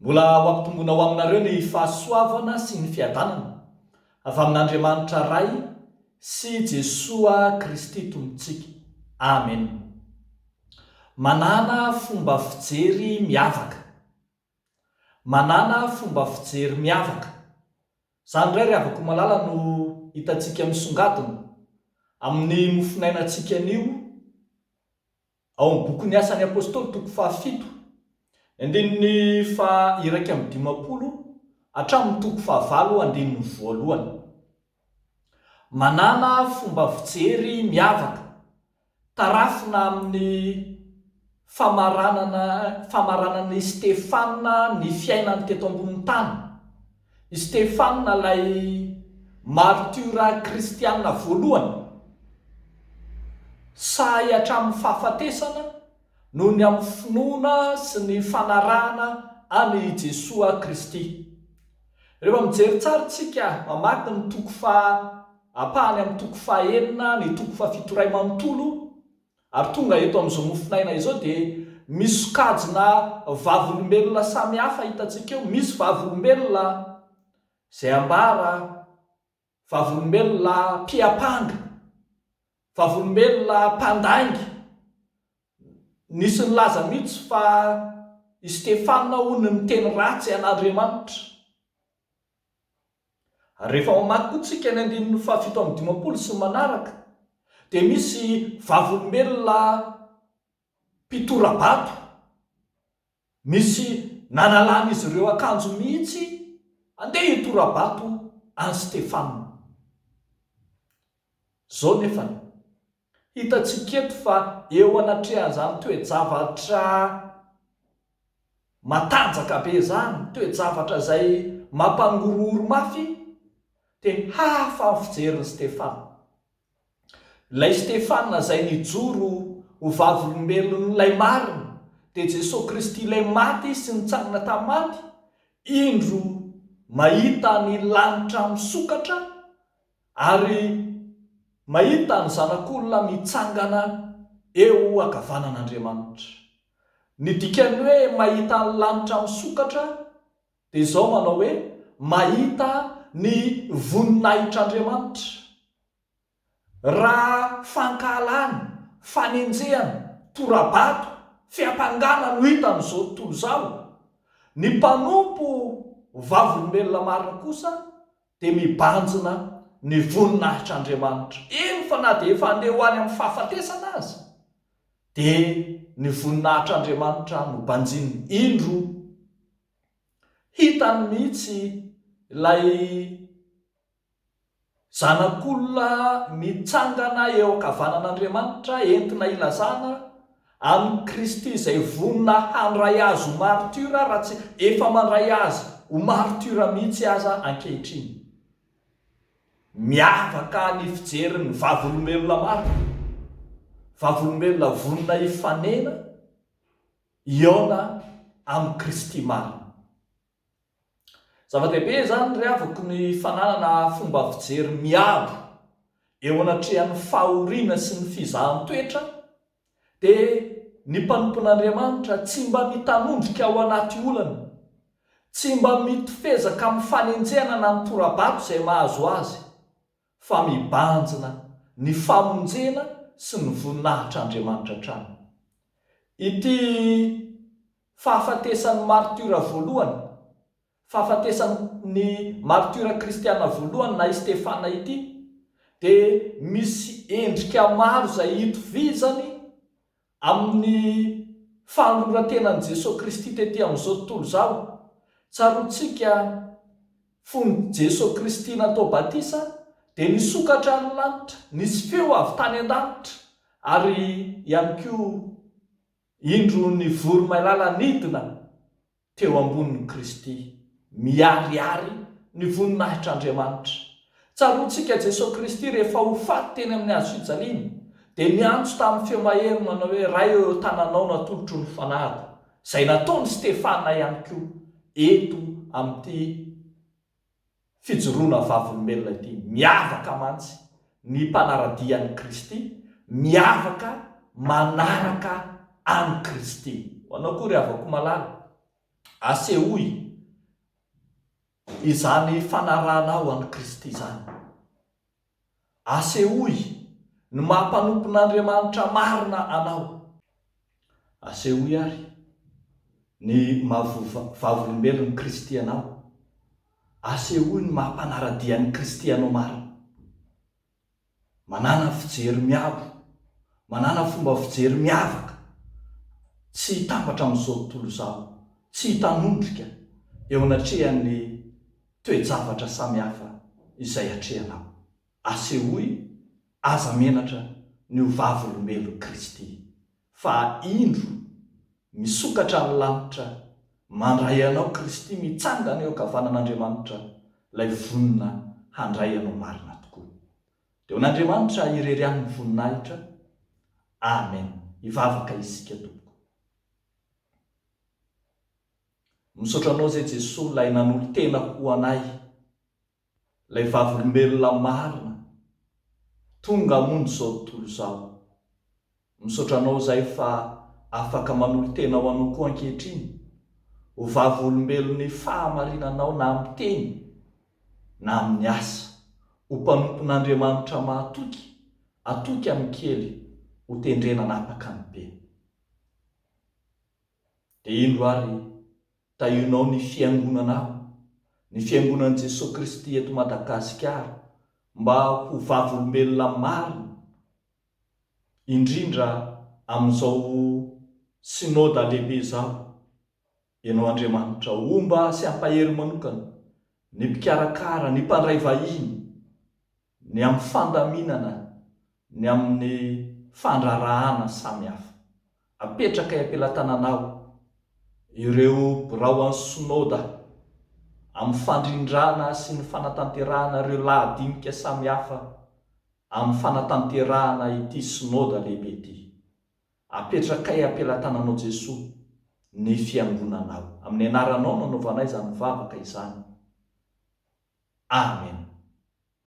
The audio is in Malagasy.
Mbola ho ampitombona ho aminareo ny fahasoavana sy ny fiadanana avy amin'Andriamanitra ray sy Jesoa Kristy tompontsika. Amen. Manana fomba fijery miavaka. Manana fomba fijery miavaka. Izany indray ry havako malala no hitantsika misongadina amin'ny mofinainantsika anio ao amin'ny bokin'ny Asan'ny Apôstôly toko 7 andininy fa 1:50 hatramin'ny toko 9:1. Manana fomba fijery miavaka, tarafina amin'ny famaranan'i Stefana ny fiainany teto ambonin'ny tany. I Stefana ilay martyra kristianina voalohany, sahy hatramin'ny fahafatesana noho ny amin'ny finoana sy ny fanarahana any Jesoa Kristy. Rehefa mijery tsara tsika mamaky ny toko apahany amin'ny toko 9, ny toko 7 ray manontolo, ary tonga eto amin'izao mofinaina izao dia misy sokajina vavolombelona samihafa hitantsika eo. Misy vavolombelona izay ambara, vavolombelona mpiapanga, vavolombelona mpandangy. Nisy nilaza mihitsy fa i Stefana hono miteny ratsy an'Andriamanitra. Rehefa mamaky koa tsika ny 7:50 sy manaraka dia misy vavolombelona mpitorabato, misy nanalan'izy ireo akanjo mihitsy andeha hitorabato any Stefana. Zao nefany hitantsika eto fa eo anatrehan'izany toe-javatra matanjaka be izany, toe-javatra izay mampangorohoro mafy, dia hafa ny fijerin'i Stefana. Ilay Stefana izay nijoro ho vavolombelon'ilay marina, dia Jesosy Kristy ilay maty sy nitsangana tamin'ny maty, indro mahita ny lanitra misokatra ary mahita ny zanak'olona mitsangana eo ankavanan'Andriamanitra. Ny dikany hoe mahita ny lanitra misokatra dia izao manao hoe mahita ny voninahitr'Andriamanitra. Raha fankahalana, fanenjehana, torabato, fiampangana no hitan'izao tontolo izao, ny mpanompo vavolombelona marina kosa dia mibanjina ny voninahitr'Andriamanitra. Eny fa na dia efa andeha ho any amin'ny fahafatesana aza, dia ny voninahitr'Andriamanitra no banjiny. Indro hitany mihitsy ilay zanak'olona mitsangana eo ankavanan'Andriamanitra, entina ilazana amin'ny Kristy izay vonina handray azy ho martyra, raha tsy efa mandray azy ho martyra mihitsy aza ankehitriny. Miavaka ny fijerin'ny vavolombelona marina, vavolombelona vonina hifanena iona amin'ny Kristy marina. Zava-dehibe izany ry havako ny fananana fomba fijery miabo eo anatrehan'ny fahoriana sy ny fizahan-toetra, dia ny mpanompon'Andriamanitra tsy mba mitanondrika ao anaty olana, tsy mba mitifezaka amin'ny fanenjehana na ny torabato izay mahazo azy, fa mibanjina ny famonjena sy ny voninahitr'Andriamanitra hatrany. Ity fahafatesan'ny martyra voalohany, fahafatesan'ny martyra kristiana voalohany na i Stefana ity, dia misy endrika maro izay hitovizany amin'ny fanorantenan'i Jesosy Kristy tetỳ amin'izao tontolo izao. Tsarontsika fony Jesosy Kristy natao batisa dia nisokatra ny lanitra, nisy feo avy tany an-danitra, ary ihany koa indro ny voromailala nidina teo ambonin'i Kristy, miariary ny voninahitr'Andriamanitra. Tsarontsika Jesosy Kristy rehefa ho faty teny amin'ny hazo fijaliana dia niantso tamin'ny feo mahery manao hoe ray eo tananao natolotro ny fanahiko, izay nataony Stefana ihany koa eto amin'ity fijoroana vavolombelona ity. Miavaka mantsy ny mpanaradian'i Kristy, miavaka manaraka an'i Kristy. Ho anao koa ry havako malala, asehoy izany fanarahnao any Kristy zany. Asehoy ny mampanompon'Andriamanitra marina anao. Asehoy ary ny mahavavolombelon'ny Kristy anao. Asehoy ny mampanaradian'ny Kristy anao marina. Manana fijery miabo, manana fomba fijery miavaka, tsy hitambatra amin'izao tontolo izao, tsy hitanondrika eo anatrehan'ny toe-javatra samihafa izay atrehanao. Asehoy, aza menatra ny ho vavolombelon'ny Kristy fa indro misokatra ny lanitra mandray anao Kristy mitsangana eo ankavanan'Andriamanitra, ilay vonina handray anao marina tokoa. Deo n'Andriamanitra irery amin'ny voninahitra. Amen. Ivavaka isika tompoko. Misaotra anao zay Jesosy, ilay nanolo tena ho anay, ilay vavolombelona marina tonga hamonjy izao tontolo izao. Misaotra anao zay fa afaka manolo tena ho anao koa ankehitriny, ho vavolombelon'ny fahamarinanao na amin'ny teny na amin'ny asa, ho mpanompon'Andriamanitra mahatoky, atoky amin'ny kely, ho tendrena napaka ny be. Dia indro ary tahionao ny fiangonanao, ny fiangonan'i Jesosy Kristy eto Madagasikara, mba ho vavolombelona marina, indrindra amin'izao synôda lehibe izao. Ianao Andriamanitra, omba sy ampahery manokana ny mpikarakara, ny mpandray vahiny, ny amin'ny fandaminana, ny amin'ny fandrarahana samihafa. Apetraka am-pelantananao ireo birao an'ny synôda amin'ny fandrindrana sy ny fanatanterahana ireo lahadinika samihafa amin'ny fanatanterahana ity synôda lehibe ity. Apetrakay am-pelantananao Jesosy ny fiangonanao. Amin'ny anaranao nanaovanay izany mivavaka izany. Amen.